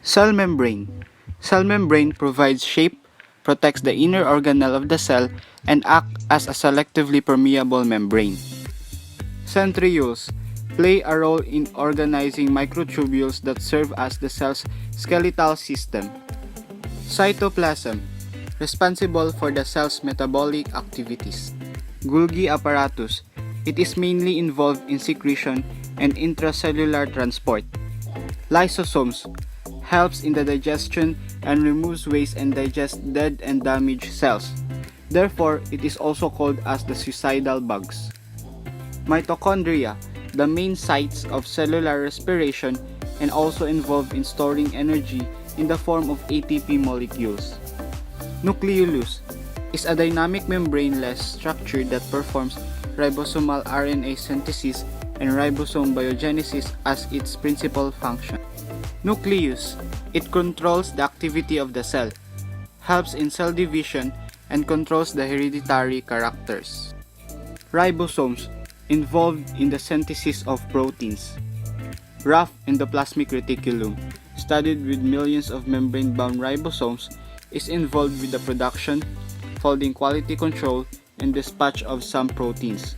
Cell membrane. Cell membrane provides shape, protects the inner organelle of the cell, and acts as a selectively permeable membrane. Centrioles play a role in organizing microtubules that serve as the cell's skeletal system. Cytoplasm, responsible for the cell's metabolic activities. Golgi apparatus, it is mainly involved in secretion and intracellular transport. Lysosomes, helps in the digestion and removes waste and digests dead and damaged cells. Therefore, it is also called as the suicidal bugs. Mitochondria, the main sites of cellular respiration and also involved in storing energy in the form of ATP molecules. Nucleolus is a dynamic membraneless structure that performs ribosomal RNA synthesis and ribosome biogenesis as its principal function. Nucleus, it controls the activity of the cell, helps in cell division, and controls the hereditary characters. Ribosomes, involved in the synthesis of proteins. Rough endoplasmic reticulum, studied with millions of membrane-bound ribosomes, is involved with the production, folding, quality control, and dispatch of some proteins.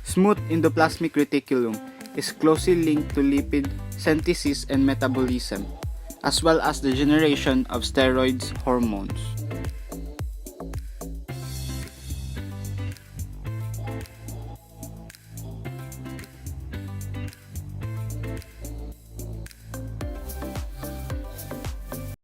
Smooth endoplasmic reticulum is closely linked to lipid synthesis and metabolism, as well as the generation of steroids hormones.